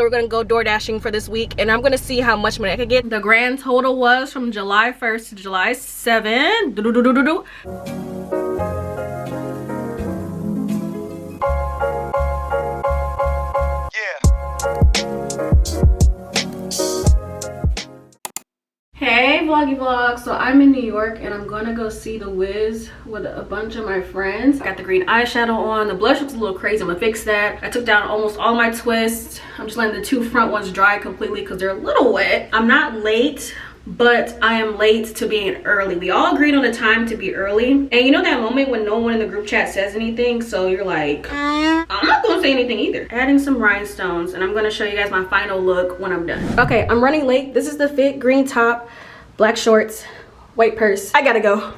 We're gonna go door dashing for this week, and I'm gonna see how much money I could get. The grand total was from July 1st to July 7th. Hey vloggy vlog, so I'm in New York and I'm gonna go see The Wiz with a bunch of my friends. I got the green eyeshadow on. The blush looks a little crazy. I'm gonna fix that. I took down almost all my twists. I'm just letting the two front ones dry completely because they're a little wet. I'm not late, but I am late to being early. We all agreed on the time to be early, and you know that moment when no one in the group chat says anything, so you're like, I'm not gonna say anything either. Adding some rhinestones, and I'm gonna show you guys my final look when I'm done. Okay, I'm running late. This is the fit: green top, black shorts, white purse. I gotta go.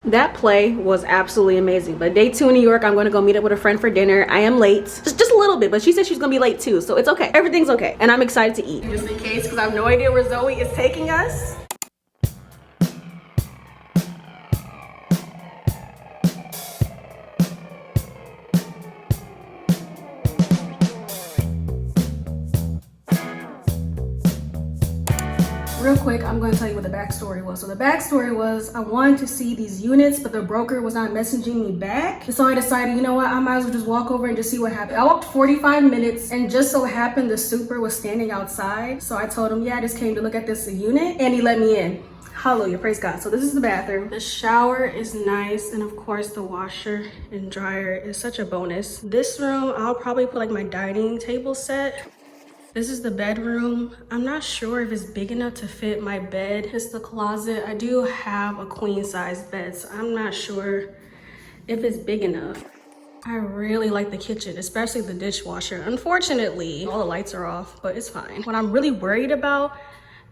That play was absolutely amazing. But day 2 in New York, I'm going to go meet up with a friend for dinner. I am late, just a little bit, but she said she's going to be late too, so it's okay. Everything's okay, and I'm excited to eat. Just in case, because I have no idea where Zoe is taking us. Real quick, I'm going to tell you what the backstory was. So the backstory was I wanted to see these units, but the broker was not messaging me back. And so I decided, you know what, I might as well just walk over and just see what happened. I walked 45 minutes and just so happened the super was standing outside. So I told him, yeah, I just came to look at this unit, and he let me in. Hallelujah, praise God. So this is the bathroom. The shower is nice, and of course the washer and dryer is such a bonus. This room, I'll probably put like my dining table set. This is the bedroom. I'm not sure if it's big enough to fit my bed. It's the closet. I do have a queen size bed, so I'm not sure if it's big enough. I really like the kitchen, especially the dishwasher. Unfortunately, all the lights are off, but it's fine. What I'm really worried about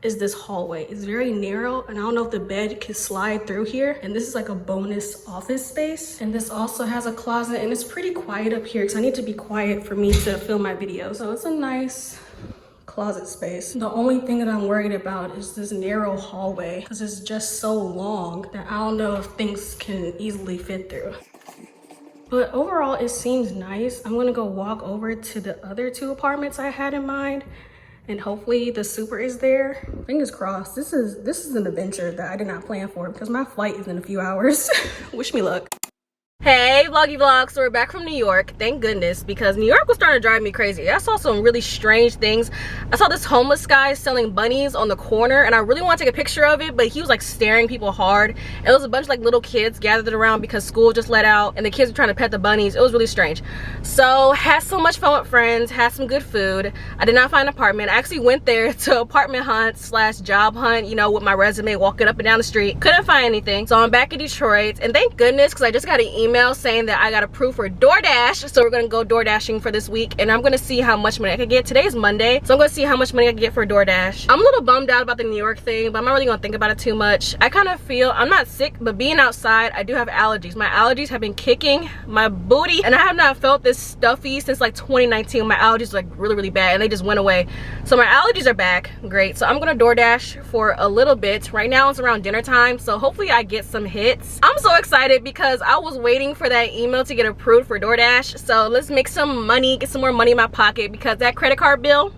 is this hallway. It's very narrow, and I don't know if the bed can slide through here. And this is like a bonus office space. And this also has a closet, and it's pretty quiet up here because I need to be quiet for me to film my video. So it's a nice closet space. The only thing that I'm worried about is this narrow hallway because it's just so long that I don't know if things can easily fit through. But overall, it seems nice. I'm gonna go walk over to the other 2 apartments I had in mind, and hopefully the super is there. Fingers crossed. This is an adventure that I did not plan for because my flight is in a few hours. Wish me luck. Hey vloggy vlog, so we're back from New York, thank goodness, because New York was starting to drive me crazy. I saw some really strange things. I saw this homeless guy selling bunnies on the corner, and I really want to take a picture of it, but he was like staring people hard, and there was a bunch of like little kids gathered around because school just let out, and the kids were trying to pet the bunnies. It was really strange. So had so much fun with friends, had some good food. I did not find an apartment. I actually went there to apartment hunt / job hunt, you know, with my resume, walking up and down the street. Couldn't find anything, so I'm back in Detroit, and thank goodness, because I just got an email saying that I got approved for DoorDash. So we're gonna go door dashing for this week, and I'm gonna see how much money I could get. Today's Monday, so I'm gonna see how much money I can get for DoorDash. I'm a little bummed out about the New York thing, but I'm not really gonna think about it too much. I kind of feel, I'm not sick, but being outside, I do have allergies. My allergies have been kicking my booty, and I have not felt this stuffy since like 2019. My allergies were like really bad, and they just went away. So my allergies are back. Great. So I'm gonna DoorDash for a little bit. Right now it's around dinner time, so hopefully I get some hits. I'm so excited because I was waiting for that email to get approved for DoorDash. So let's make some money, get some more money in my pocket, because that credit card bill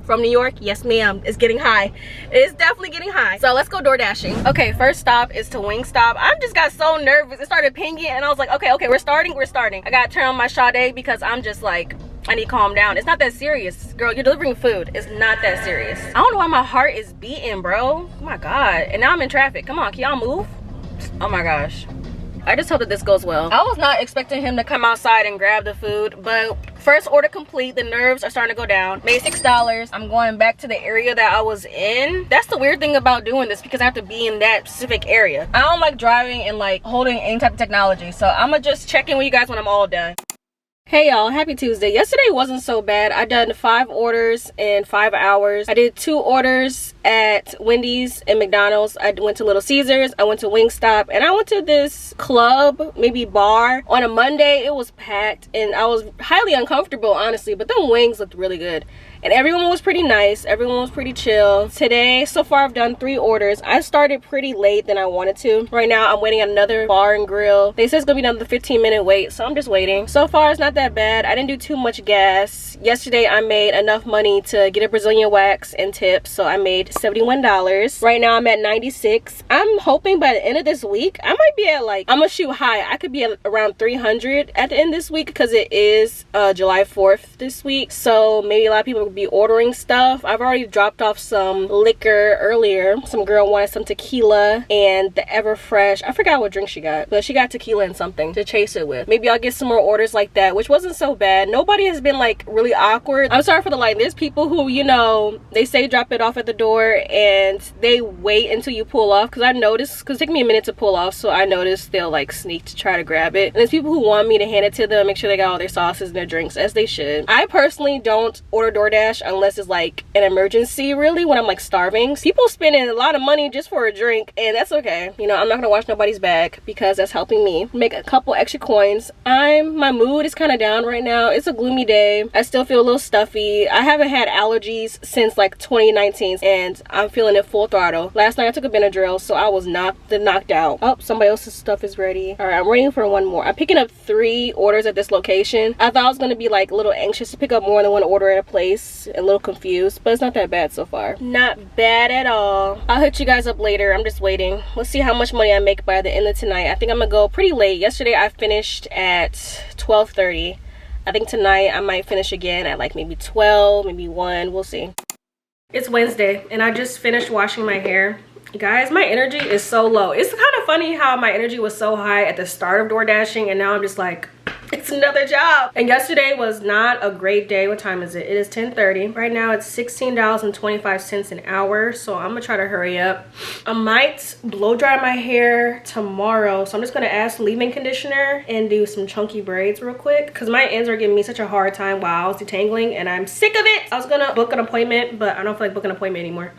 from New York, yes ma'am, is getting high. It's definitely getting high. So let's go door dashing. Okay, first stop is to Wingstop. I just got so nervous. It started pinging and I was like, okay, we're starting. I gotta turn on my Sade because I'm just like, I need to calm down. It's not that serious, girl. You're delivering food. It's not that serious. I don't know why my heart is beating, bro. Oh my God. And now I'm in traffic. Come on, can y'all move? Oh my gosh. I just hope that this goes well. I was not expecting him to come outside and grab the food, but first order complete. The nerves are starting to go down. Made $6. I'm going back to the area that I was in. That's the weird thing about doing this, because I have to be in that specific area. I don't like driving and like holding any type of technology, so I'm gonna just check in with you guys when I'm all done. Hey y'all, happy Tuesday. Yesterday wasn't so bad. I done 5 orders in 5 hours. I did 2 orders at Wendy's and McDonald's. I went to Little Caesars, I went to Wingstop, and I went to this club, maybe bar, on a Monday. It was packed and I was highly uncomfortable, honestly, but the wings looked really good. And everyone was pretty nice. Everyone was pretty chill. Today, so far, I've done 3 orders. I started pretty late than I wanted to. Right now, I'm waiting at another bar and grill. They said it's gonna be another 15-minute wait, so I'm just waiting. So far, it's not that bad. I didn't do too much gas. Yesterday, I made enough money to get a Brazilian wax and tips, so I made $71. Right now, I'm at 96. I'm hoping by the end of this week, I might be at like, I'm gonna shoot high. I could be at around 300 at the end of this week because it is July 4th this week. So maybe a lot of people be ordering stuff. I've already dropped off some liquor earlier. Some girl wanted some tequila and the Everfresh. I forgot what drink she got, but she got tequila and something to chase it with. Maybe I'll get some more orders like that, which wasn't so bad. Nobody has been like really awkward. I'm sorry for the like, there's people who, you know, they say drop it off at the door and they wait until you pull off, because I noticed, because it took me a minute to pull off, so I noticed they'll like sneak to try to grab it. And there's people who want me to hand it to them, make sure they got all their sauces and their drinks, as they should. I personally don't order DoorDash unless it's like an emergency, really, when I'm like starving. People spending a lot of money just for a drink, and that's okay. You know, I'm not gonna wash nobody's back because that's helping me make a couple extra coins. My mood is kind of down right now. It's a gloomy day. I still feel a little stuffy. I haven't had allergies since like 2019 and I'm feeling it full throttle. Last night I took a Benadryl, so I was knocked out. Oh, somebody else's stuff is ready. All right, I'm waiting for one more. I'm picking up 3 orders at this location. I thought I was gonna be like a little anxious to pick up more than one order at a place, a little confused, but it's not that bad so far. Not bad at all. I'll hit you guys up later. I'm just waiting. Let's see how much money I make by the end of tonight. I think I'm gonna go pretty late. Yesterday I finished at 12:30. I think tonight I might finish again at like maybe 12, maybe 1. We'll see. It's Wednesday and I just finished washing my hair. Guys, my energy is so low. It's kind of funny how my energy was so high at the start of door dashing and now I'm just like, it's another job. And yesterday was not a great day. What time is it? It is 10:30. Right now it's $16.25 an hour, so I'm gonna try to hurry up. I might blow dry my hair tomorrow, so I'm just gonna add leave-in conditioner and do some chunky braids real quick because my ends are giving me such a hard time while I was detangling and I'm sick of it. I was gonna book an appointment, but I don't feel like booking an appointment anymore,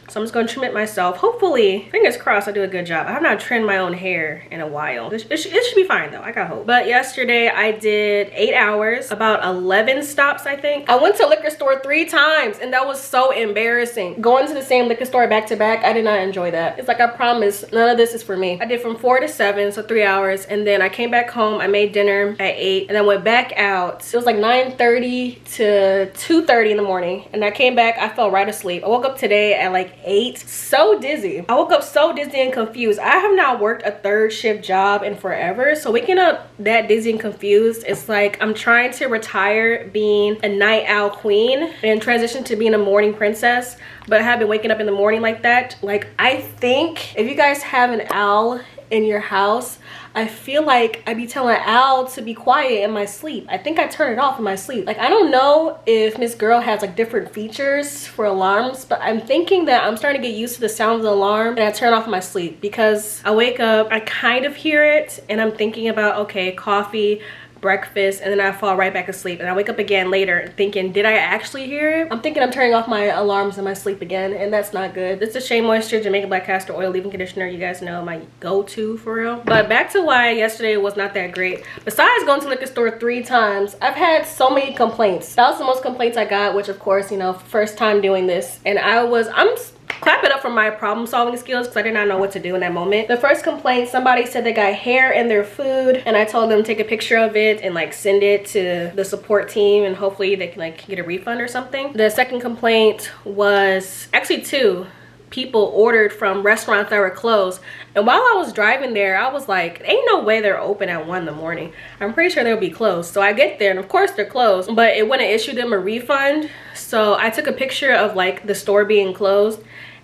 so I'm just gonna trim it myself. Hopefully, fingers crossed, I do a good job. I have not trimmed my own hair in a while. It should be fine though. I got hope. But yesterday I did 8 hours, about 11 stops, I think. I went to liquor store 3 times and that was so embarrassing. Going to the same liquor store back to back, I did not enjoy that. It's like, I promise, none of this is for me. I did from 4 to 7, so 3 hours, and then I came back home. I made dinner at 8 and I went back out. It was like 9:30 to 2:30 in the morning, and I came back, I fell right asleep. I woke up today at like 8, so dizzy. I woke up so dizzy and confused. I have not worked a 3rd shift job in forever, so waking up that dizzy and confused, it's like I'm trying to retire being a night owl queen and transition to being a morning princess, but I have been waking up in the morning like that. Like, I think if you guys have an owl in your house, I feel like I be telling Al to be quiet in my sleep. I think I turn it off in my sleep. Like, I don't know if Miss Girl has like different features for alarms, but I'm thinking that I'm starting to get used to the sound of the alarm and I turn it off in my sleep because I wake up, I kind of hear it, and I'm thinking about, okay, coffee, breakfast, and then I fall right back asleep and I wake up again later thinking, did I actually hear it? I'm thinking I'm turning off my alarms in my sleep again, and that's not good. This is Shea Moisture Jamaican Black Castor Oil leave-in conditioner. You guys know my go-to for real. But back to why yesterday was not that great. Besides going to liquor store 3 times, I've had so many complaints. That was the most complaints I got, which of course, you know, first time doing this, and I'm clap it up for my problem solving skills because I did not know what to do in that moment. The first complaint, somebody said they got hair in their food, and I told them to take a picture of it and like send it to the support team and hopefully they can like get a refund or something. The second complaint was actually 2. People ordered from restaurants that were closed, and while I was driving there I was like, ain't no way they're open at 1 in the morning. I'm pretty sure they'll be closed. So I get there and of course they're closed, but it wouldn't issue them a refund. So I took a picture of like the store being closed,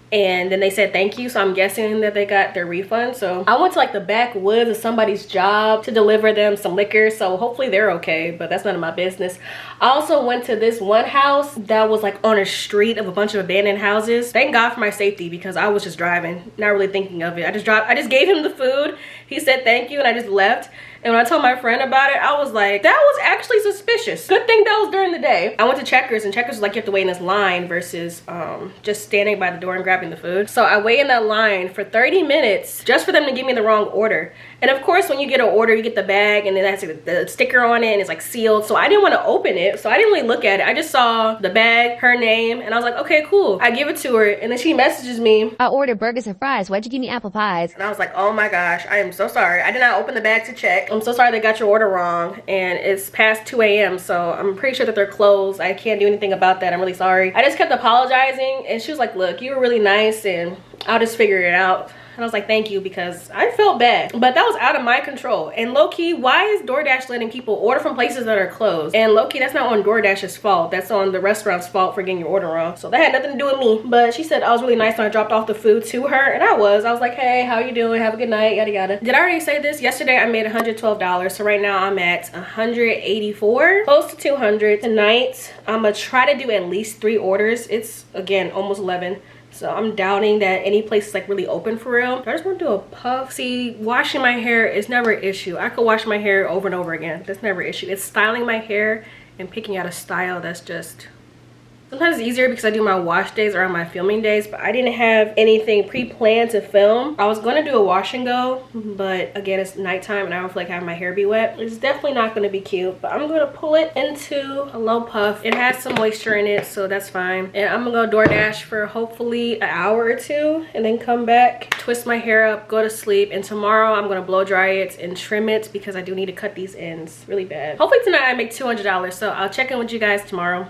and then they said thank you, so I'm guessing that they got their refund. So I went to like the backwoods of somebody's job to deliver them some liquor, so hopefully they're okay, but that's none of my business. I also went to this one house that was like on a street of a bunch of abandoned houses. Thank God for my safety because I was just driving, not really thinking of it. I just gave him the food. He said thank you and I just left. And when I told my friend about it, I was like, that was actually suspicious. Good thing that was during the day. I went to Checkers, and Checkers was like, you have to wait in this line versus just standing by the door and grabbing the food. So I wait in that line for 30 minutes just for them to give me the wrong order. And of course, when you get an order, you get the bag and then it has the sticker on it and it's like sealed. So I didn't want to open it. So I didn't really look at it. I just saw the bag, her name, and I was like, okay, cool. I give it to her and then she messages me. I ordered burgers and fries. Why'd you give me apple pies? And I was like, oh my gosh, I am so sorry. I did not open the bag to check. I'm so sorry they got your order wrong. And it's past 2 a.m. So I'm pretty sure that they're closed. I can't do anything about that. I'm really sorry. I just kept apologizing and she was like, look, you were really nice and I'll just figure it out. And I was like, thank you, because I felt bad. But that was out of my control. And low-key, why is DoorDash letting people order from places that are closed? And low-key, that's not on DoorDash's fault. That's on the restaurant's fault for getting your order wrong. So that had nothing to do with me. But she said I was really nice when I dropped off the food to her. And I was like, hey, how you doing? Have a good night, yada yada. Did I already say this? Yesterday, I made $112. So right now, I'm at 184, close to 200. Tonight, I'm gonna try to do at least 3 orders. It's, again, almost 11. So I'm doubting that any place is like really open for real. I just want to do a puff. See, washing my hair is never an issue. I could wash my hair over and over again. That's never an issue. It's styling my hair and picking out a style that's just... Sometimes it's easier because I do my wash days or on my filming days, but I didn't have anything pre-planned to film. I was gonna do a wash and go, but again, it's nighttime and I don't feel like having my hair be wet. It's definitely not gonna be cute, but I'm gonna pull it into a low puff. It has some moisture in it, so that's fine. And I'm gonna go DoorDash for hopefully an hour or 2 and then come back, twist my hair up, go to sleep. And tomorrow I'm gonna blow dry it and trim it because I do need to cut these ends really bad. Hopefully tonight I make $200, so I'll check in with you guys tomorrow.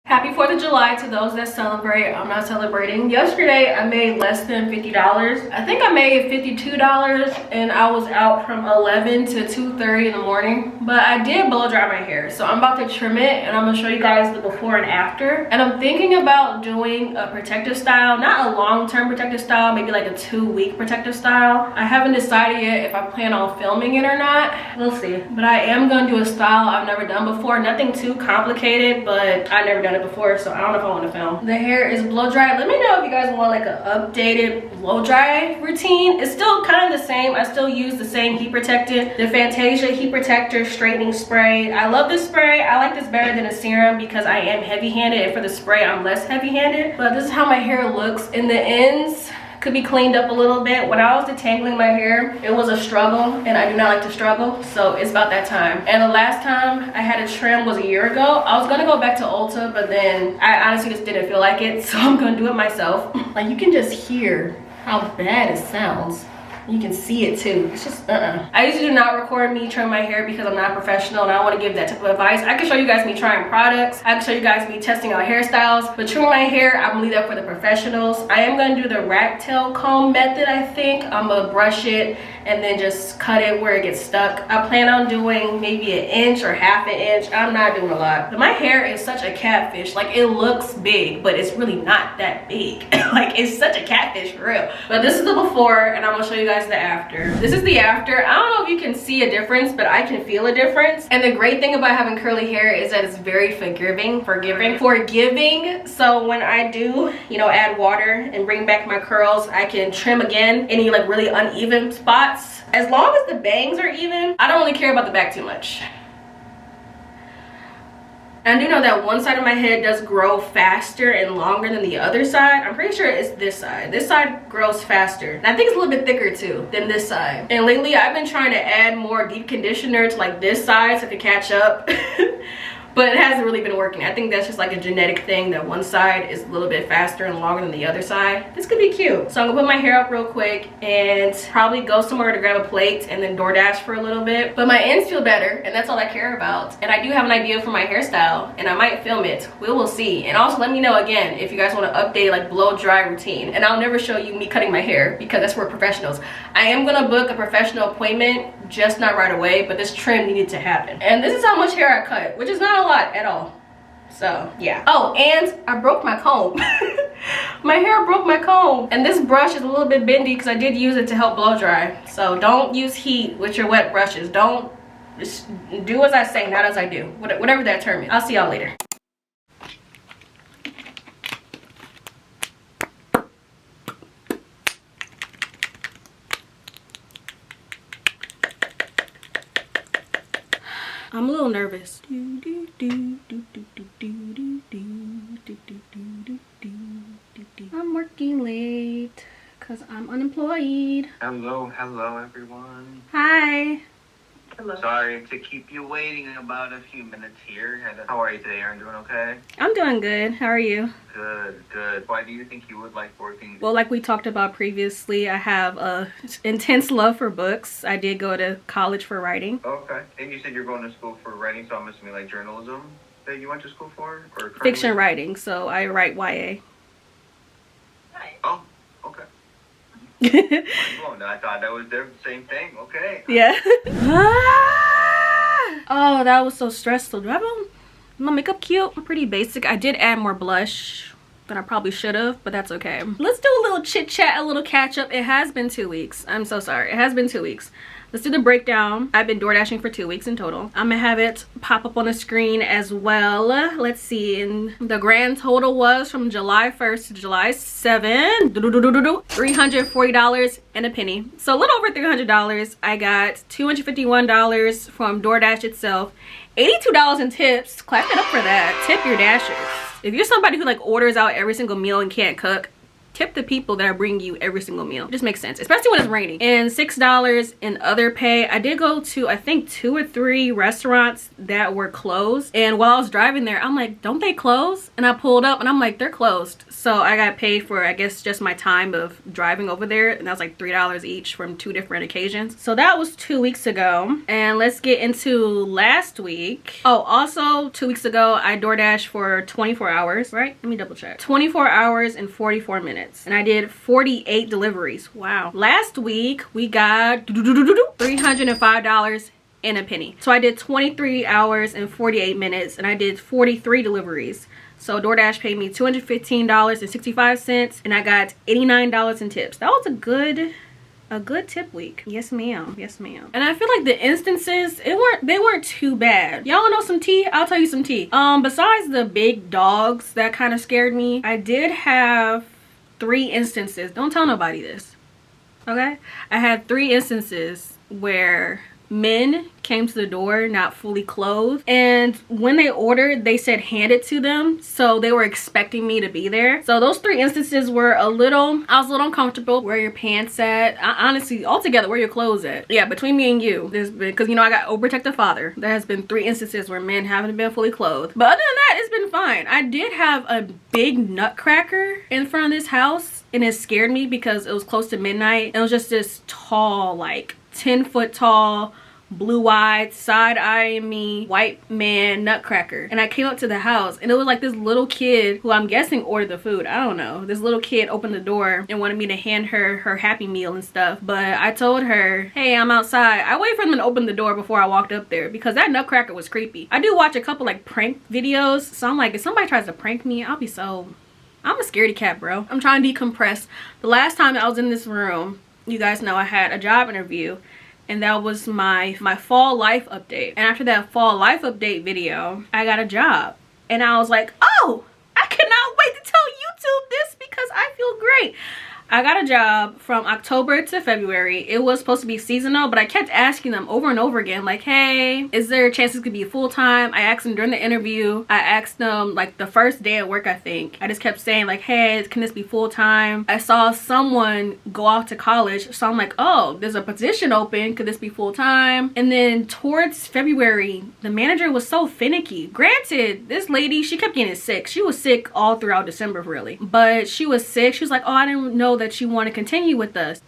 Happy 4th of July to those that celebrate. I'm not celebrating. Yesterday, I made less than $50. I think I made $52 and I was out from 11 to 2:30 in the morning. But I did blow dry my hair. So I'm about to trim it and I'm gonna show you guys the before and after. And I'm thinking about doing a protective style, not a long-term protective style, maybe like a 2-week protective style. I haven't decided yet if I plan on filming it or not. We'll see. But I am gonna do a style I've never done before. Nothing too complicated, but I've never done it before, so I don't know if I want to film. The hair is blow dry. Let me know if you guys want like an updated blow dry routine. It's still kind of the same. I still use the same heat protectant, the Fantasia heat protector straightening spray. I love this spray. I like this better than a serum because I am heavy-handed, and for the spray I'm less heavy-handed. But this is how my hair looks. In the ends could be cleaned up a little bit. When I was detangling my hair, it was a struggle, and I do not like to struggle, so it's about that time. And the last time I had a trim was a year ago. I was gonna go back to Ulta, but then I honestly just didn't feel like it, so I'm gonna do it myself. Like, you can just hear how bad it sounds. You can see it too. It's just I usually do not record me trim my hair because I'm not a professional and I don't want to give that type of advice. I can show you guys me trying products. I can show you guys me testing out hairstyles. But trimming my hair, I'm gonna leave that for the professionals. I am gonna do the rat tail comb method, I think. I'm gonna brush it and then just cut it where it gets stuck. I plan on doing maybe 1 inch or ½ an inch. I'm not doing a lot. But my hair is such a catfish. Like, it looks big, but it's really not that big. Like, it's such a catfish for real. But this is the before, and I'm gonna show you guys the after. This is the after. I don't know if you can see a difference, but I can feel a difference. And the great thing about having curly hair is that it's very forgiving. So when I do, you know, add water and bring back my curls, I can trim again any like really uneven spots. As long as the bangs are even, I don't really care about the back too much. I do know that one side of my head does grow faster and longer than the other side. I'm pretty sure it's this side. This side grows faster. And I think it's a little bit thicker too than this side. And lately I've been trying to add more deep conditioner to like this side so I could catch up. But it hasn't really been working. I think that's just like a genetic thing that one side is a little bit faster and longer than the other side. This could be cute. So I'm gonna put my hair up real quick and probably go somewhere to grab a plate and then DoorDash for a little bit. But my ends feel better and that's all I care about. And I do have an idea for my hairstyle and I might film it. We will see. And also let me know again if you guys want to update like blow dry routine. And I'll never show you me cutting my hair because that's for professionals. I am gonna book a professional appointment, just not right away, but this trim needed to happen. And this is how much hair I cut, which is not a lot at all. So yeah. Oh, and I broke my comb. My hair broke my comb. And this brush is a little bit bendy because I did use it to help blow dry. So don't use heat with your wet brushes. Don't Just do as I say, not as I do. Whatever that term is. I'll see y'all later. I'm a little nervous. I'm working late because I'm unemployed. Hello everyone. Hi. Hello. Sorry to keep you waiting about a few minutes here. How are you today, Erin? Doing okay? I'm doing good. How are you? Good. Why do you think you would like working? Well, like we talked about previously, I have a intense love for books. I did go to college for writing. Okay. And you said you're going to school for writing, so I'm assuming like journalism that you went to school for? Or Fiction writing, so I write YA. Oh, okay. I thought that was the same thing. Okay. Yeah. Oh, that was so stressful. Do I have my makeup cute? I'm pretty basic. I did add more blush than I probably should have, but that's okay. Let's do a little chit chat, a little catch up. It has been 2 weeks. I'm so sorry. It has been 2 weeks. Let's do the breakdown. I've been door dashing for 2 weeks in total. I'm gonna have it pop up on the screen as well. Let's see. And the grand total was from July 1st to July 7th. $340 and a penny. So a little over $300. I got $251 from DoorDash itself. $82 in tips. Clap it up for that. Tip your dashers. If you're somebody who like orders out every single meal and can't cook, tip the people that are bringing you every single meal. It just makes sense, especially when it's raining. And $6 in other pay. I did go to, I think, 2 or 3 restaurants that were closed. And while I was driving there, I'm like, don't they close? And I pulled up and I'm like, they're closed. So I got paid for, I guess, just my time of driving over there. And that was like $3 each from 2 different occasions. So that was 2 weeks ago. And let's get into last week. Oh, also 2 weeks ago, I DoorDash for 24 hours, right? Let me double check. 24 hours and 44 minutes. And I did 48 deliveries. Wow. Last week we got $305 and a penny. So I did 23 hours and 48 minutes and I did 43 deliveries. So DoorDash paid me $215.65 and I got $89 in tips. That was a good tip week. Yes ma'am. Yes ma'am. And I feel like the instances, they weren't too bad. Y'all know some tea? I'll tell you some tea. Besides the big dogs that kind of scared me, I did have 3 instances. Don't tell nobody this, okay? I had 3 instances where men came to the door not fully clothed, and when they ordered they said hand it to them, so they were expecting me to be there. So those 3 instances were I was a little uncomfortable. Where your pants at? Honestly, altogether, where your clothes at? Yeah, between me and you, there's been, because you know I got overprotective father, there has been 3 instances where men haven't been fully clothed, but other than that, it's been fine. I did have a big nutcracker in front of this house and it scared me because it was close to midnight. It was just this tall, like 10-foot tall, blue-eyed, side-eyeing me white man nutcracker. And I came up to the house and it was like this little kid who I'm guessing ordered the food. I don't know. This little kid opened the door and wanted me to hand her her Happy Meal and stuff, but I told her, hey, I'm outside. I waited for them to open the door before I walked up there because that nutcracker was creepy. I do watch a couple like prank videos, so I'm like, if somebody tries to prank me, I'm a scaredy cat, bro. I'm trying to decompress. The last time I was in this room, you guys know I had a job interview, and that was my fall life update. And after that fall life update video, I got a job. And I was like, oh, I cannot wait to tell YouTube this because I feel great. I got a job from October to February. It was supposed to be seasonal, but I kept asking them over and over again, like, hey, is there a chance this could be full-time? I asked them during the interview. I asked them like the first day at work, I think. I just kept saying like, hey, can this be full-time? I saw someone go off to college, so I'm like, oh, there's a position open. Could this be full-time? And then towards February, the manager was so finicky. Granted, this lady, she kept getting sick. She was sick all throughout December, really. But she was sick. She was like, oh, I didn't know that you want to continue with us.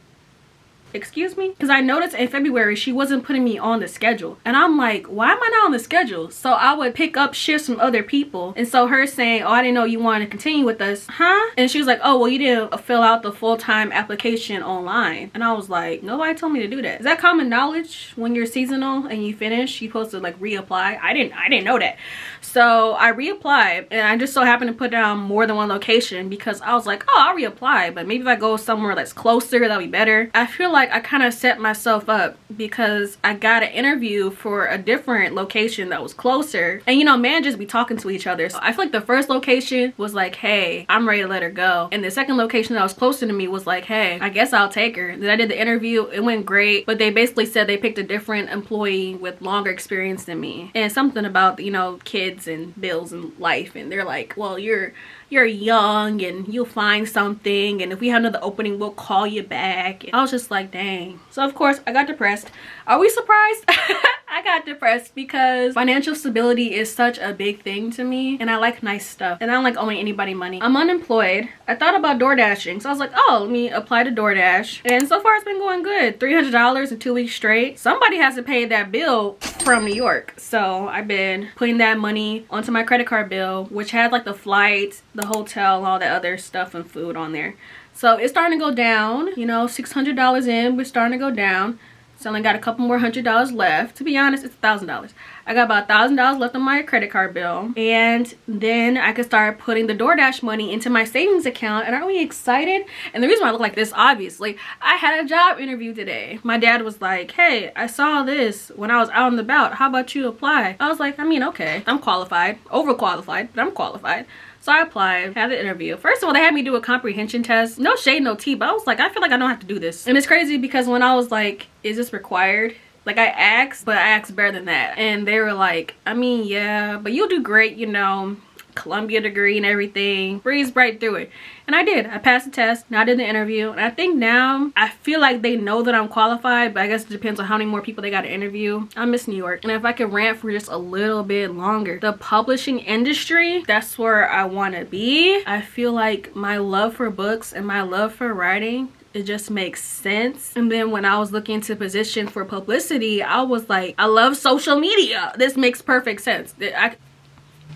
Excuse me? Because I noticed in February she wasn't putting me on the schedule, and I'm like, why am I not on the schedule? So I would pick up shifts from other people, and so her saying, oh, I didn't know you wanted to continue with us, huh? And she was like, oh, well, you didn't fill out the full-time application online. And I was like, nobody told me to do that. Is that common knowledge? When you're seasonal and you finish, you're supposed to like reapply? I didn't know that. So I reapplied, and I just so happened to put down more than one location because I was like, oh, I'll reapply, but maybe if I go somewhere that's closer, that'll be better. I feel like like I kind of set myself up because I got an interview for a different location that was closer. And you know, managers be talking to each other. So I feel like the first location was like, hey, I'm ready to let her go. And the second location that was closer to me was like, hey, I guess I'll take her. Then I did the interview. It went great. But they basically said they picked a different employee with longer experience than me. And something about, you know, kids and bills and life. And they're like, well, you're young and you'll find something, and if we have another opening we'll call you back. And I was just like, dang. So of course I got depressed. Are we surprised? I got depressed because financial stability is such a big thing to me, and I like nice stuff, and I don't like owing anybody money. I'm unemployed. I thought about DoorDashing, so I was like, oh, let me apply to DoorDash, and so far it's been going good. $300 in 2 weeks straight. Somebody has to pay that bill from New York, so I've been putting that money onto my credit card bill, which had like the flights, the hotel, all that other stuff and food on there. So it's starting to go down, you know, $600 in, we're starting to go down. So I only got a couple more $100 left. To be honest, it's $1,000. I got about $1,000 left on my credit card bill, and then I could start putting the DoorDash money into my savings account. And aren't we excited? And the reason why I look like this, obviously, I had a job interview today. My dad was like, hey, I saw this when I was out and about. How about you apply? I was like, I mean, okay, I'm qualified, overqualified, but I'm qualified. So I applied, had the interview. First of all, they had me do a comprehension test. No shade, no tea, but I was like, I feel like I don't have to do this. And it's crazy because when I was like, is this required? Like I asked, but I asked better than that. And they were like, I mean, yeah, but you'll do great, you know, Columbia degree and everything. Breezed right through it. And I did. I passed the test. Now I did the interview. And I think now I feel like they know that I'm qualified, but I guess it depends on how many more people they got to interview. I miss New York. And if I could rant for just a little bit longer, the publishing industry, that's where I want to be. I feel like my love for books and my love for writing, it just makes sense. And then when I was looking into position for publicity, I was like, I love social media. This makes perfect sense.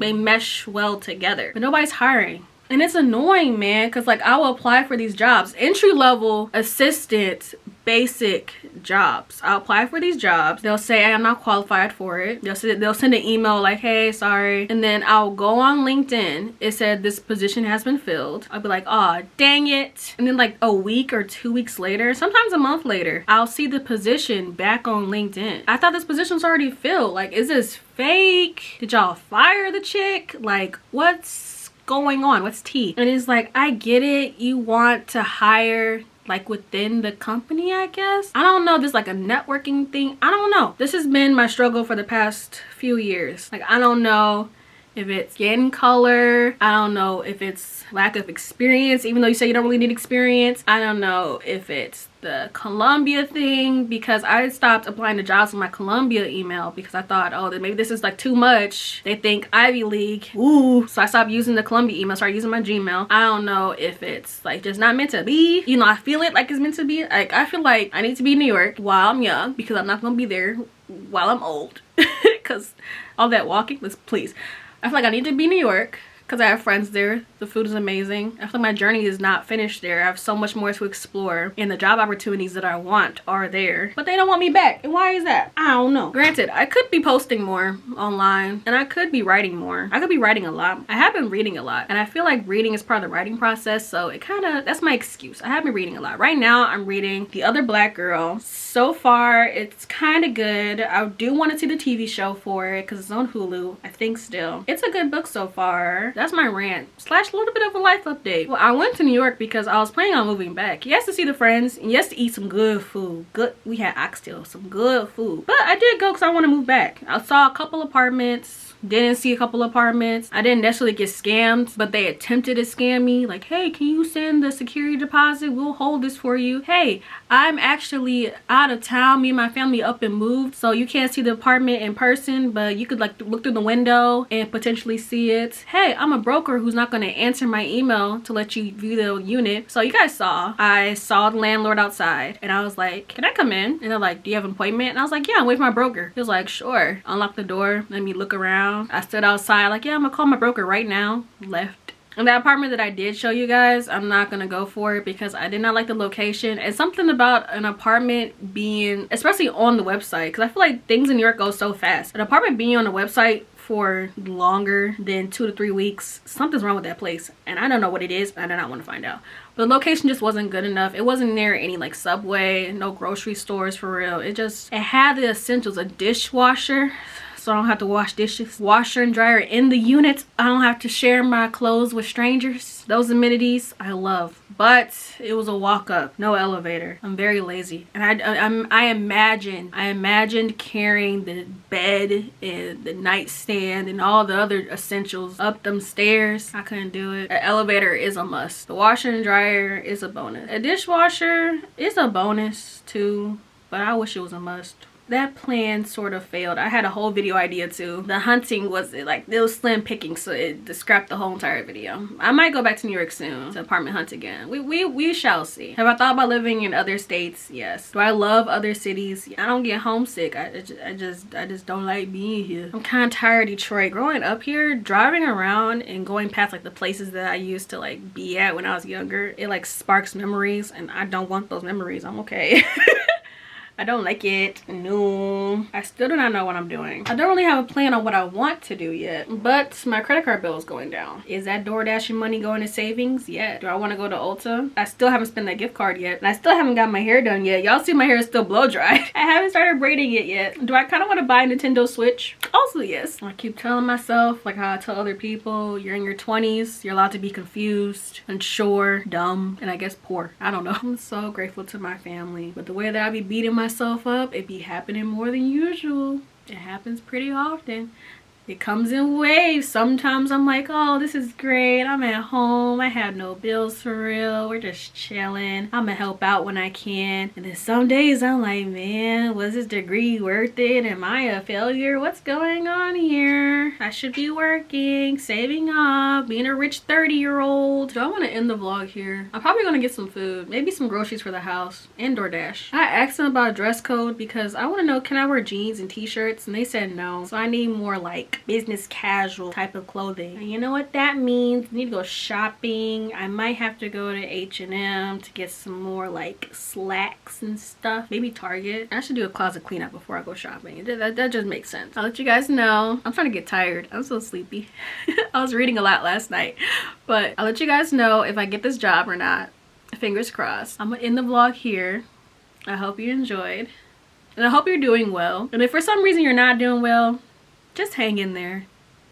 They mesh well together, but nobody's hiring. And it's annoying, man, because like I will apply for these jobs, entry-level assistant, basic jobs. I'll apply for these jobs. They'll say I'm not qualified for it. They'll send an email like, hey, sorry. And then I'll go on LinkedIn. It said this position has been filled. I'll be like, aw, dang it. And then like a week or 2 weeks later, sometimes a month later, I'll see the position back on LinkedIn. I thought this position's already filled. Like, is this fake? Did y'all fire the chick? Like, what's going on? What's tea? And it's like, I get it. You want to hire like within the company, I guess. I don't know. This is like a networking thing. I don't know. This has been my struggle for the past few years. Like, I don't know if it's skin color. I don't know if it's lack of experience, even though you say you don't really need experience. I don't know if it's the Columbia thing, because I stopped applying to jobs with my Columbia email because I thought, oh, maybe this is like too much. They think Ivy League. Ooh. So I stopped using the Columbia email, started using my Gmail. I don't know if it's like just not meant to be. You know, I feel it like it's meant to be. Like, I feel like I need to be in New York while I'm young, because I'm not gonna be there while I'm old. Because all that walking, please. I feel like I need to be in New York because I have friends there. The food is amazing. I feel like my journey is not finished there. I have so much more to explore, and the job opportunities that I want are there, but they don't want me back. And why is that? I don't know. Granted, I could be posting more online, and I could be writing more. I could be writing a lot. I have been reading a lot, and I feel like reading is part of the writing process, so it kind of, that's my excuse. I have been reading a lot. Right now, I'm reading The Other Black Girl. So far, it's kind of good. I do want to see the TV show for it because it's on Hulu, I think still. It's a good book so far. That's my rant slash a little bit of a life update. Well, I went to New York because I was planning on moving back. Yes, to see the friends, and yes, to eat some good food. We had oxtail, some good food. But I did go because I want to move back. I saw a couple apartments. Didn't see a couple apartments. I didn't necessarily get scammed, but they attempted to scam me. Like, hey, can you send the security deposit? We'll hold this for you. Hey, I'm actually out of town. Me and my family up and moved, so you can't see the apartment in person, but you could like look through the window and potentially see it. Hey, I'm a broker who's not going to answer my email to let you view the unit. So you guys saw, I saw the landlord outside, and I was like, can I come in? And they're like, do you have an appointment? And I was like, yeah, I'm with my broker. He was like, sure. Unlock the door, let me look around. I stood outside like, yeah, I'm gonna call my broker right now. Left. And that apartment that I did show you guys, I'm not gonna go for it because I did not like the location. And something about an apartment being, especially on the website, because I feel like things in New York go so fast. An apartment being on the website for longer than 2 to 3 weeks, something's wrong with that place, and I don't know what it is. I do not want to find out. The location just wasn't good enough. It wasn't near any like Subway, no grocery stores for real. It had the essentials, a dishwasher, so I don't have to wash dishes, washer and dryer in the unit. I don't have to share my clothes with strangers. Those amenities I love, but it was a walk up, no elevator. I'm very lazy, and I imagined carrying the bed and the nightstand and all the other essentials up them stairs. I couldn't do it. An elevator is a must. The washer and dryer is a bonus. A dishwasher is a bonus too, but I wish it was a must. That plan sort of failed. I had a whole video idea too. The hunting was like, it was slim picking, so it scrapped the whole entire video. I might go back to New York soon to apartment hunt again. We shall see. Have I thought about living in other states? Yes. Do I love other cities? I don't get homesick. I just don't like being here. I'm kind of tired of Detroit. Growing up here, driving around and going past like the places that I used to like be at when I was younger, it like sparks memories, and I don't want those memories. I'm okay. I don't like it. No. I still do not know what I'm doing. I don't really have a plan on what I want to do yet, but my credit card bill is going down. Is that DoorDashing money going to savings? Yeah. Do I want to go to Ulta? I still haven't spent that gift card yet, and I still haven't got my hair done yet. Y'all see my hair is still blow dried. I haven't started braiding it yet. Do I kind of want to buy a Nintendo Switch? Also yes. I keep telling myself, like how I tell other people, you're in your 20s, you're allowed to be confused, unsure, dumb, and I guess poor. I don't know. I'm so grateful to my family, but the way that I be beating myself up, it be happening more than usual. It happens pretty often. It comes in waves. Sometimes I'm like, oh, this is great. I'm at home. I have no bills for real. We're just chilling. I'm gonna help out when I can. And then some days I'm like, man, was this degree worth it? Am I a failure? What's going on here? I should be working, saving up, being a rich 30-year-old. Do I want to end the vlog here? I'm probably gonna get some food, maybe some groceries for the house, and DoorDash. I asked them about dress code because I want to know, can I wear jeans and t-shirts? And they said no. So I need more like business casual type of clothing. And you know what that means? I need to go shopping. I might have to go to H&M to get some more like slacks and stuff. Maybe Target. I should do a closet cleanup before I go shopping. That just makes sense. I'll let you guys know. I'm trying to get tired. I'm so sleepy. I was reading a lot last night, but I'll let you guys know if I get this job or not. Fingers crossed. I'm gonna end the vlog here. I hope you enjoyed, and I hope you're doing well. And if for some reason you're not doing well, just hang in there,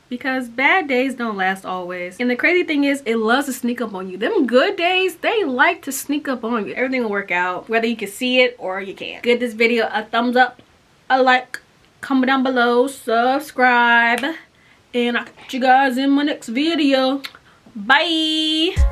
because bad days don't last always. And the crazy thing is, it loves to sneak up on you. Them good days, they like to sneak up on you. Everything will work out, whether you can see it or you can't. Give this video a thumbs up, a like, comment down below, subscribe, and I'll catch you guys in my next video. Bye.